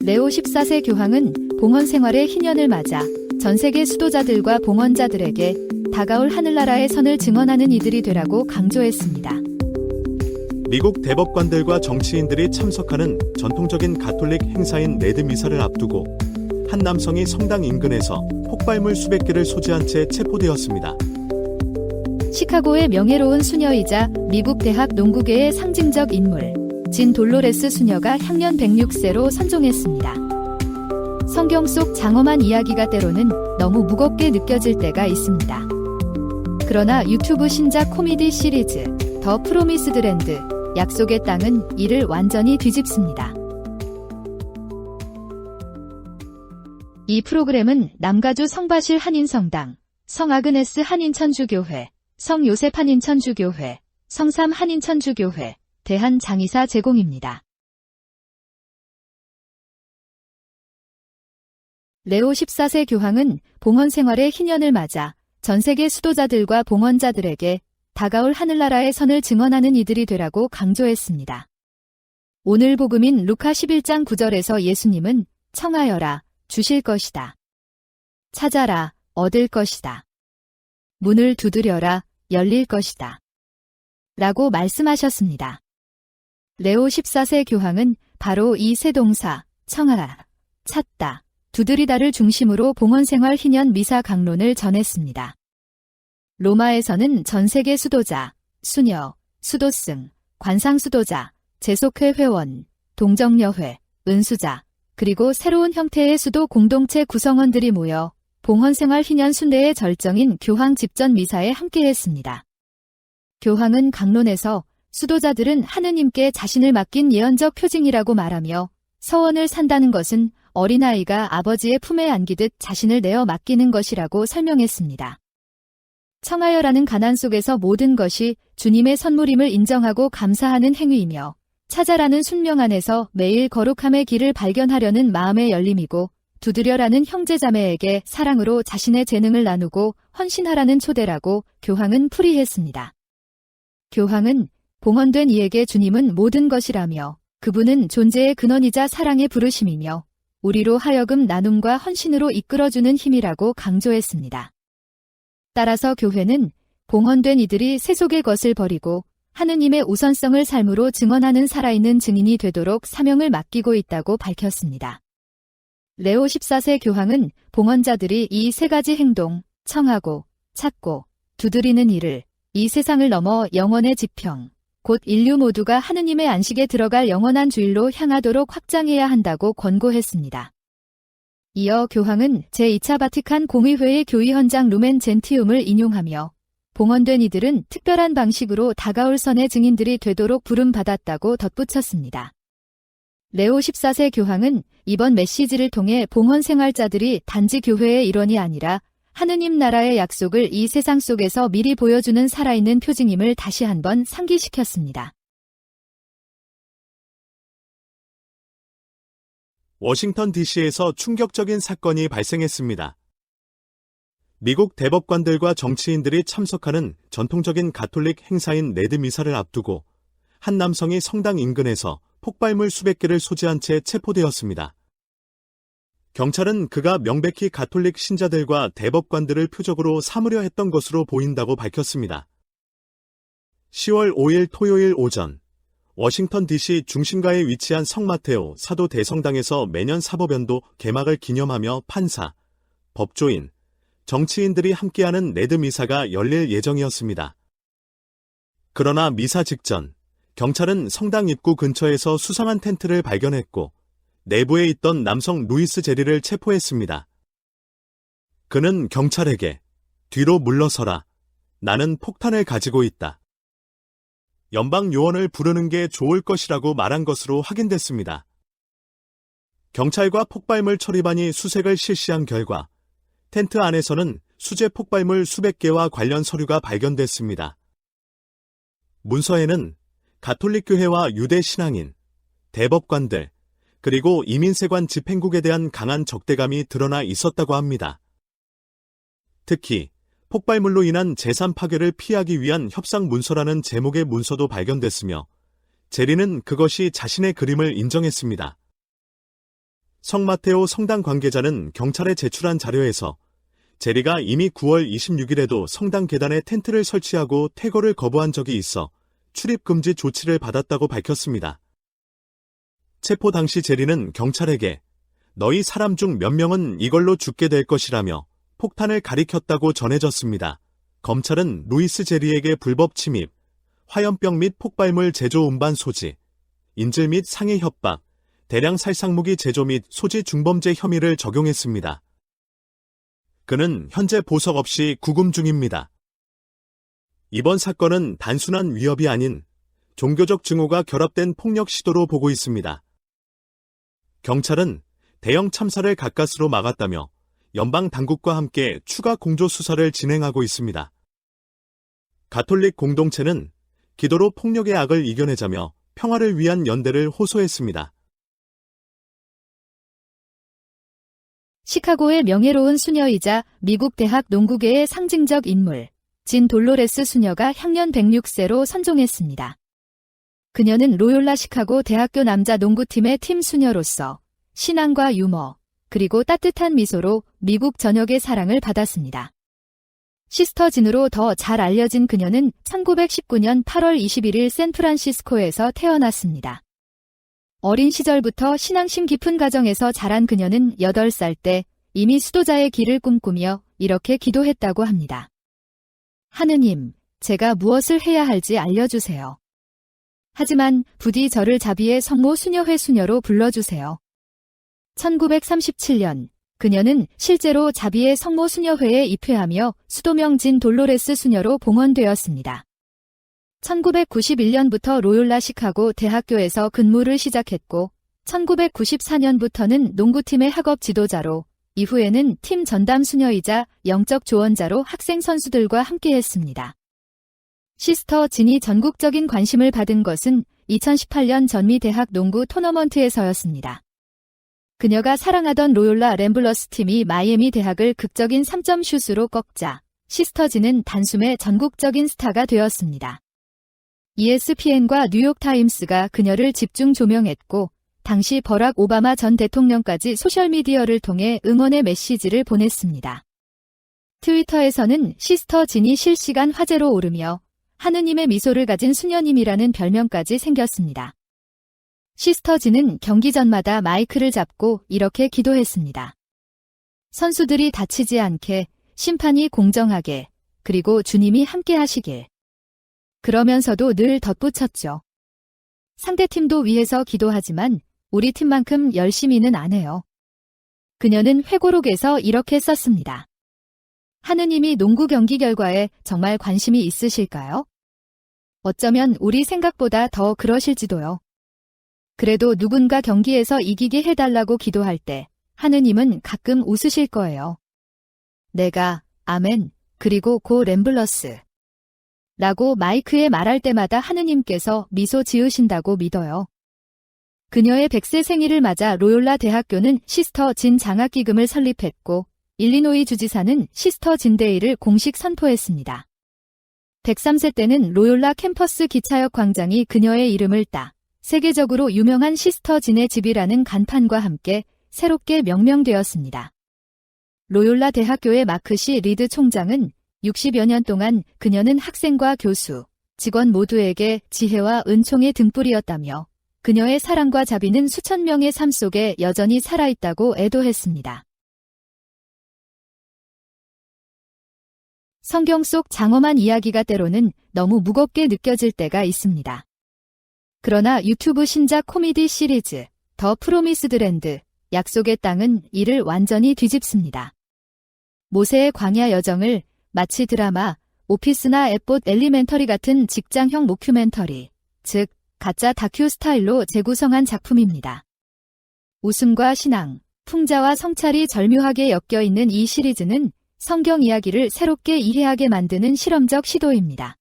레오 14세 교황은 봉헌 생활의 희년을 맞아 전세계 수도자들과 봉헌자들에게 다가올 하늘나라의 선을 증언하는 이들이 되라고 강조했습니다. 미국 대법관들과 정치인들이 참석하는 전통적인 가톨릭 행사인 레드 미사를 앞두고 한 남성이 성당 인근에서 폭발물 수백 개를 소지한 채 체포되었습니다. 시카고의 명예로운 수녀이자 미국 대학 농구계의 상징적 인물, 진 돌로레스 수녀가 향년 106세로 선종했습니다. 성경 속 장엄한 이야기가 때로는 너무 무겁게 느껴질 때가 있습니다. 그러나 유튜브 신작 코미디 시리즈 더 프로미스드 랜드, 약속의 땅은 이를 완전히 뒤집습니다. 이 프로그램은 남가주 성바실 한인성당, 성아그네스 한인천주교회, 성요셉 한인천주교회, 성삼 한인천주교회, 대한장의사 제공입니다. 레오 14세 교황은 봉헌 생활의 희년을 맞아 전세계 수도자들과 봉헌자들에게 다가올 하늘나라의 선을 증언하는 이들이 되라고 강조했습니다. 오늘 복음인 루카 11장 9절에서 예수님은 청하여라, 주실 것이다. 찾아라, 얻을 것이다. 문을 두드려라, 열릴 것이다. 라고 말씀하셨습니다. 레오 14세 교황은 바로 이 세 동사, 청하라, 찾다, 두드리다를 중심으로 봉헌생활 희년 미사 강론을 전했습니다. 로마에서는 전세계 수도자, 수녀, 수도승, 관상수도자, 재속회 회원, 동정녀회, 은수자, 그리고 새로운 형태의 수도 공동체 구성원들이 모여 봉헌생활 희년 순례의 절정인 교황 집전 미사에 함께했습니다. 교황은 강론에서 수도자들은 하느님께 자신을 맡긴 예언적 표징이라고 말하며 서원을 산다는 것은 어린아이가 아버지의 품에 안기듯 자신을 내어 맡기는 것이라고 설명했습니다. 청하여라는 가난 속에서 모든 것이 주님의 선물임을 인정하고 감사하는 행위이며 찾아라는 순명 안에서 매일 거룩함의 길을 발견하려는 마음의 열림이고 두드려라는 형제자매에게 사랑으로 자신의 재능을 나누고 헌신하라는 초대라고 교황은 풀이했습니다. 교황은 봉헌된 이에게 주님은 모든 것이라며 그분은 존재의 근원이자 사랑의 부르심이며 우리로 하여금 나눔과 헌신으로 이끌어주는 힘이라고 강조했습니다. 따라서 교회는 봉헌된 이들이 세속의 것을 버리고 하느님의 우선성을 삶으로 증언하는 살아있는 증인이 되도록 사명을 맡기고 있다고 밝혔습니다. 레오 14세 교황은 봉헌자들이 이 세 가지 행동, 청하고, 찾고, 두드리는 일을 이 세상을 넘어 영원의 지평, 곧 인류 모두가 하느님의 안식에 들어갈 영원한 주일로 향하도록 확장해야 한다고 권고했습니다. 이어 교황은 제2차 바티칸 공의회의 교의헌장 루멘 젠티움을 인용하며 봉헌된 이들은 특별한 방식으로 다가올 선의 증인들이 되도록 부름받았다고 덧붙였습니다. 레오 14세 교황은 이번 메시지를 통해 봉헌 생활자들이 단지 교회의 일원이 아니라 하느님 나라의 약속을 이 세상 속에서 미리 보여주는 살아있는 표징임을 다시 한번 상기시켰습니다. 워싱턴 DC에서 충격적인 사건이 발생했습니다. 미국 대법관들과 정치인들이 참석하는 전통적인 가톨릭 행사인 레드 미사를 앞두고 한 남성이 성당 인근에서 폭발물 수백 개를 소지한 채 체포되었습니다. 경찰은 그가 명백히 가톨릭 신자들과 대법관들을 표적으로 삼으려 했던 것으로 보인다고 밝혔습니다. 10월 5일 토요일 오전, 워싱턴 DC 중심가에 위치한 성마테오 사도 대성당에서 매년 사법연도 개막을 기념하며 판사, 법조인, 정치인들이 함께하는 레드 미사가 열릴 예정이었습니다. 그러나 미사 직전, 경찰은 성당 입구 근처에서 수상한 텐트를 발견했고 내부에 있던 남성 루이스 제리를 체포했습니다. 그는 경찰에게 뒤로 물러서라. 나는 폭탄을 가지고 있다. 연방 요원을 부르는 게 좋을 것이라고 말한 것으로 확인됐습니다. 경찰과 폭발물 처리반이 수색을 실시한 결과 텐트 안에서는 수제 폭발물 수백 개와 관련 서류가 발견됐습니다. 문서에는 가톨릭 교회와 유대 신앙인, 대법관들, 그리고 이민세관 집행국에 대한 강한 적대감이 드러나 있었다고 합니다. 특히 폭발물로 인한 재산 파괴를 피하기 위한 협상 문서라는 제목의 문서도 발견됐으며 제리는 그것이 자신의 그림을 인정했습니다. 성마테오 성당 관계자는 경찰에 제출한 자료에서 제리가 이미 9월 26일에도 성당 계단에 텐트를 설치하고 퇴거를 거부한 적이 있어 출입 금지 조치를 받았다고 밝혔습니다. 체포 당시 제리는 경찰에게 너희 사람 중 몇 명은 이걸로 죽게 될 것이라며 폭탄을 가리켰다고 전해졌습니다. 검찰은 루이스 제리에게 불법 침입, 화염병 및 폭발물 제조 운반 소지, 인질 및 상해 협박, 대량 살상무기 제조 및 소지 중범죄 혐의를 적용했습니다. 그는 현재 보석 없이 구금 중입니다. 이번 사건은 단순한 위협이 아닌 종교적 증오가 결합된 폭력 시도로 보고 있습니다. 경찰은 대형 참사를 가까스로 막았다며 연방 당국과 함께 추가 공조 수사를 진행하고 있습니다. 가톨릭 공동체는 기도로 폭력의 악을 이겨내자며 평화를 위한 연대를 호소했습니다. 시카고의 명예로운 수녀이자 미국 대학 농구계의 상징적 인물, 진 돌로레스 수녀가 향년 106세로 선종했습니다. 그녀는 로욜라 시카고 대학교 남자 농구팀의 팀 수녀로서 신앙과 유머, 그리고 따뜻한 미소로 미국 전역의 사랑을 받았습니다. 시스터 진으로 더 잘 알려진 그녀는 1919년 8월 21일 샌프란시스코에서 태어났습니다. 어린 시절부터 신앙심 깊은 가정에서 자란 그녀는 8살 때 이미 수도자의 길을 꿈꾸며 이렇게 기도했다고 합니다. 하느님, 제가 무엇을 해야 할지 알려주세요. 하지만 부디 저를 자비의 성모 수녀회 수녀로 불러주세요. 1937년 그녀는 실제로 자비의 성모 수녀회에 입회하며 수도명 진 돌로레스 수녀로 봉헌되었습니다. 1991년부터 로욜라 시카고 대학교에서 근무를 시작했고 1994년부터는 농구팀의 학업 지도자로 이후에는 팀 전담 수녀이자 영적 조언자로 학생 선수들과 함께했습니다. 시스터 진이 전국적인 관심을 받은 것은 2018년 전미대학 농구 토너먼트에서였습니다. 그녀가 사랑하던 로욜라 램블러스 팀이 마이애미 대학을 극적인 3점 슛으로 꺾자 시스터 진은 단숨에 전국적인 스타가 되었습니다. ESPN과 뉴욕타임스가 그녀를 집중 조명했고 당시 버락 오바마 전 대통령까지 소셜미디어를 통해 응원의 메시지를 보냈습니다. 트위터에서는 시스터 진이 실시간 화제로 오르며 하느님의 미소를 가진 수녀님이라는 별명까지 생겼습니다. 시스터 진은 경기 전마다 마이크를 잡고 이렇게 기도했습니다. 선수들이 다치지 않게, 심판이 공정하게, 그리고 주님이 함께 하시길. 그러면서도 늘 덧붙였죠. 상대팀도 위해서 기도하지만 우리 팀만큼 열심히는 안 해요. 그녀는 회고록에서 이렇게 썼습니다. 하느님이 농구 경기 결과에 정말 관심이 있으실까요? 어쩌면 우리 생각보다 더 그러실지도요. 그래도 누군가 경기에서 이기게 해달라고 기도할 때 하느님은 가끔 웃으실 거예요. 내가, 아멘, 그리고 고 램블러스 라고 마이크에 말할 때마다 하느님께서 미소 지으신다고 믿어요. 그녀의 100세 생일을 맞아 로욜라 대학교는 시스터 진 장학기금을 설립했고 일리노이 주지사는 시스터 진 데이를 공식 선포했습니다. 103세 때는 로욜라 캠퍼스 기차역 광장이 그녀의 이름을 따 세계적으로 유명한 시스터 진의 집이라는 간판과 함께 새롭게 명명되었습니다. 로욜라 대학교의 마크시 리드 총장은 60여 년 동안 그녀는 학생과 교수, 직원 모두에게 지혜와 은총의 등불이었다며 그녀의 사랑과 자비는 수천 명의 삶 속에 여전히 살아있다고 애도했습니다. 성경 속 장엄한 이야기가 때로는 너무 무겁게 느껴질 때가 있습니다. 그러나 유튜브 신작 코미디 시리즈 더 프로미스드 랜드, 약속의 땅은 이를 완전히 뒤집습니다. 모세의 광야 여정을 마치 드라마, 오피스나 앱봇 엘리멘터리 같은 직장형 모큐멘터리, 즉 가짜 다큐 스타일로 재구성한 작품입니다. 웃음과 신앙, 풍자와 성찰이 절묘하게 엮여있는 이 시리즈는 성경 이야기를 새롭게 이해하게 만드는 실험적 시도입니다.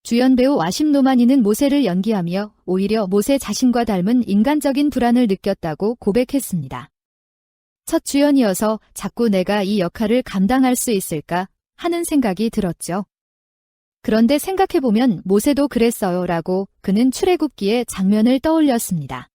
주연 배우 와심 노마니는 모세를 연기하며 오히려 모세 자신과 닮은 인간적인 불안을 느꼈다고 고백했습니다. 첫 주연이어서 자꾸 내가 이 역할을 감당할 수 있을까 하는 생각이 들었죠. 그런데 생각해보면 모세도 그랬어요 라고 그는 출애굽기의 장면을 떠올렸습니다.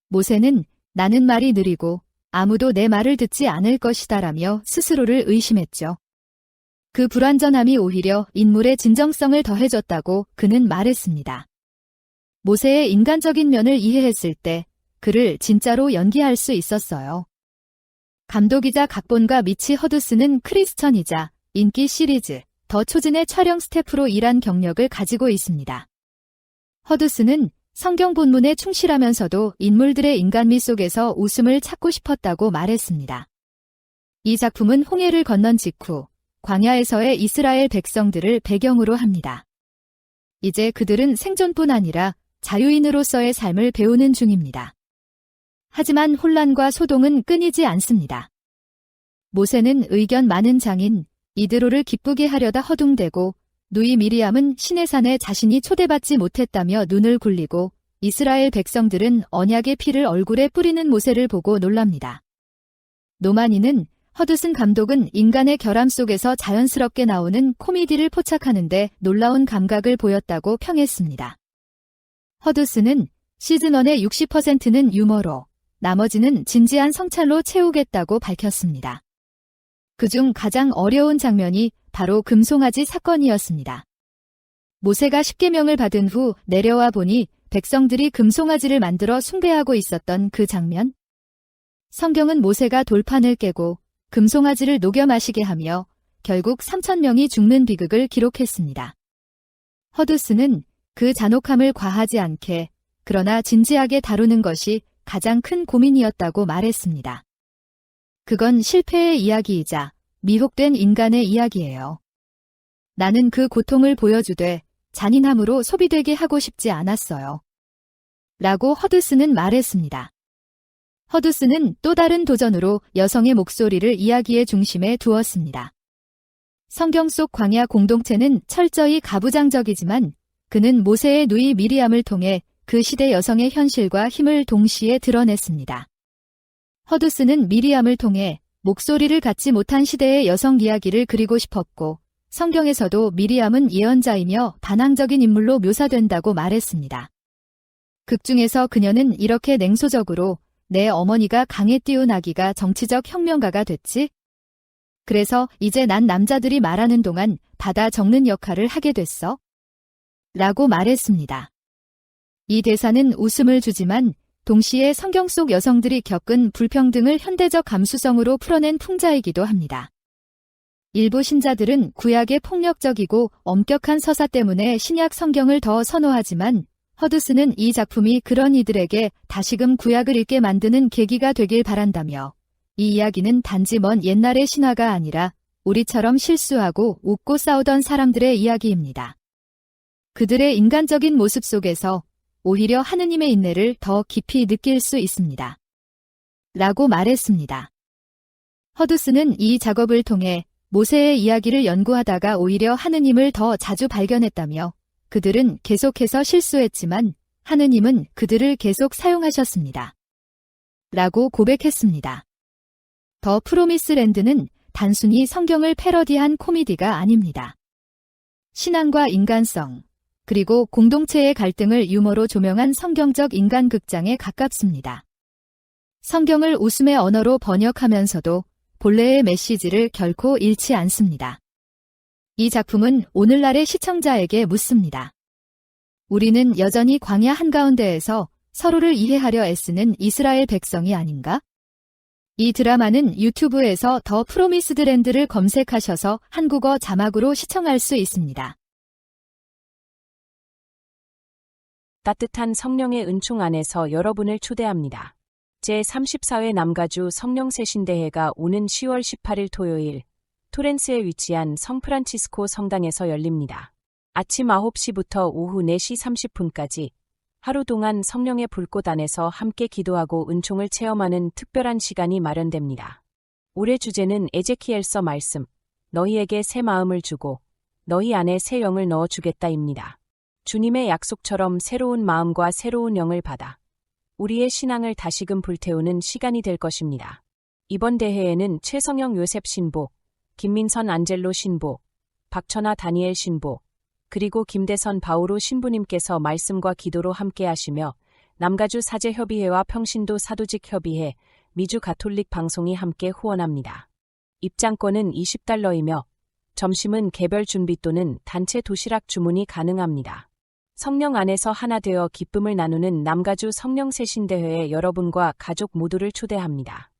모세는 나는 말이 느리고 아무도 내 말을 듣지 않을 것이다라며 스스로를 의심했죠. 그 불완전함이 오히려 인물의 진정성을 더해줬다고 그는 말했습니다. 모세의 인간적인 면을 이해했을 때 그를 진짜로 연기할 수 있었어요. 감독이자 각본가 미치 허드슨은 크리스천이자 인기 시리즈 더 초진의 촬영 스태프로 일한 경력을 가지고 있습니다. 허드슨은 성경 본문에 충실하면서도 인물들의 인간미 속에서 웃음을 찾고 싶었다고 말했습니다. 이 작품은 홍해를 건넌 직후 광야에서의 이스라엘 백성들을 배경으로 합니다. 이제 그들은 생존뿐 아니라 자유인으로서의 삶을 배우는 중입니다. 하지만 혼란과 소동은 끊이지 않습니다. 모세는 의견 많은 장인 이드로를 기쁘게 하려다 허둥대고 누이 미리암은 시내산에 자신이 초대받지 못했다며 눈을 굴리고 이스라엘 백성들은 언약의 피를 얼굴에 뿌리는 모세를 보고 놀랍니다. 노마니는 허드슨 감독은 인간의 결함 속에서 자연스럽게 나오는 코미디를 포착하는데 놀라운 감각을 보였다고 평했습니다. 허드슨은 시즌1의 60%는 유머로 나머지는 진지한 성찰로 채우겠다고 밝혔습니다. 그중 가장 어려운 장면이 바로 금송아지 사건이었습니다. 모세가 십계명을 받은 후 내려와 보니 백성들이 금송아지를 만들어 숭배하고 있었던 그 장면. 성경은 모세가 돌판을 깨고 금송아지를 녹여 마시게 하며 결국 3,000명이 죽는 비극을 기록했습니다. 허드슨은 그 잔혹함을 과하지 않게 그러나 진지하게 다루는 것이 가장 큰 고민이었다고 말했습니다. 그건 실패의 이야기이자 미혹된 인간의 이야기예요. 나는 그 고통을 보여주되 잔인함으로 소비되게 하고 싶지 않았어요. 라고 허드슨은 말했습니다. 허드슨은 또 다른 도전으로 여성의 목소리를 이야기의 중심에 두었습니다. 성경 속 광야 공동체는 철저히 가부장적이지만 그는 모세의 누이 미리암을 통해 그 시대 여성의 현실과 힘을 동시에 드러냈습니다. 허드슨은 미리암을 통해 목소리를 갖지 못한 시대의 여성 이야기를 그리고 싶었고 성경에서도 미리암은 예언자이며 반항적인 인물로 묘사된다고 말했습니다. 극 중에서 그녀는 이렇게 냉소적으로 내 어머니가 강에 띄운 아기가 정치적 혁명가가 됐지? 그래서 이제 난 남자들이 말하는 동안 받아 적는 역할을 하게 됐어? 라고 말했습니다. 이 대사는 웃음을 주지만 동시에 성경 속 여성들이 겪은 불평등을 현대적 감수성으로 풀어낸 풍자이기도 합니다. 일부 신자들은 구약의 폭력적이고 엄격한 서사 때문에 신약 성경을 더 선호하지만 허드슨은 이 작품이 그런 이들에게 다시금 구약을 읽게 만드는 계기가 되길 바란다며 이 이야기는 단지 먼 옛날의 신화가 아니라 우리처럼 실수하고 웃고 싸우던 사람들의 이야기입니다. 그들의 인간적인 모습 속에서 오히려 하느님의 인내를 더 깊이 느낄 수 있습니다. 라고 말했습니다. 허드슨은 이 작업을 통해 모세의 이야기를 연구하다가 오히려 하느님을 더 자주 발견했다며 그들은 계속해서 실수했지만 하느님은 그들을 계속 사용하셨습니다. 라고 고백했습니다. 더 프로미스 랜드는 단순히 성경을 패러디한 코미디가 아닙니다. 신앙과 인간성, 그리고 공동체의 갈등을 유머로 조명한 성경적 인간극장에 가깝습니다. 성경을 웃음의 언어로 번역하면서도 본래의 메시지를 결코 잃지 않습니다. 이 작품은 오늘날의 시청자에게 묻습니다. 우리는 여전히 광야 한가운데에서 서로를 이해하려 애쓰는 이스라엘 백성이 아닌가? 이 드라마는 유튜브에서 더 프로미스드 랜드를 검색하셔서 한국어 자막으로 시청할 수 있습니다. 따뜻한 성령의 은총 안에서 여러분을 초대합니다. 제34회 남가주 성령세신대회가 오는 10월 18일 토요일 토렌스에 위치한 성프란치스코 성당에서 열립니다. 아침 9시부터 오후 4시 30분까지 하루 동안 성령의 불꽃 안에서 함께 기도하고 은총을 체험하는 특별한 시간이 마련됩니다. 올해 주제는 에제키엘서 말씀, 너희에게 새 마음을 주고 너희 안에 새 영을 넣어주겠다입니다. 주님의 약속처럼 새로운 마음과 새로운 영을 받아 우리의 신앙을 다시금 불태우는 시간이 될 것입니다. 이번 대회에는 최성영 요셉 신부, 김민선 안젤로 신부, 박천아 다니엘 신부, 그리고 김대선 바오로 신부님께서 말씀과 기도로 함께 하시며 남가주 사제협의회와 평신도 사도직협의회, 미주 가톨릭 방송이 함께 후원합니다. 입장권은 $20이며 점심은 개별 준비 또는 단체 도시락 주문이 가능합니다. 성령 안에서 하나 되어 기쁨을 나누는 남가주 성령세신대회에 여러분과 가족 모두를 초대합니다.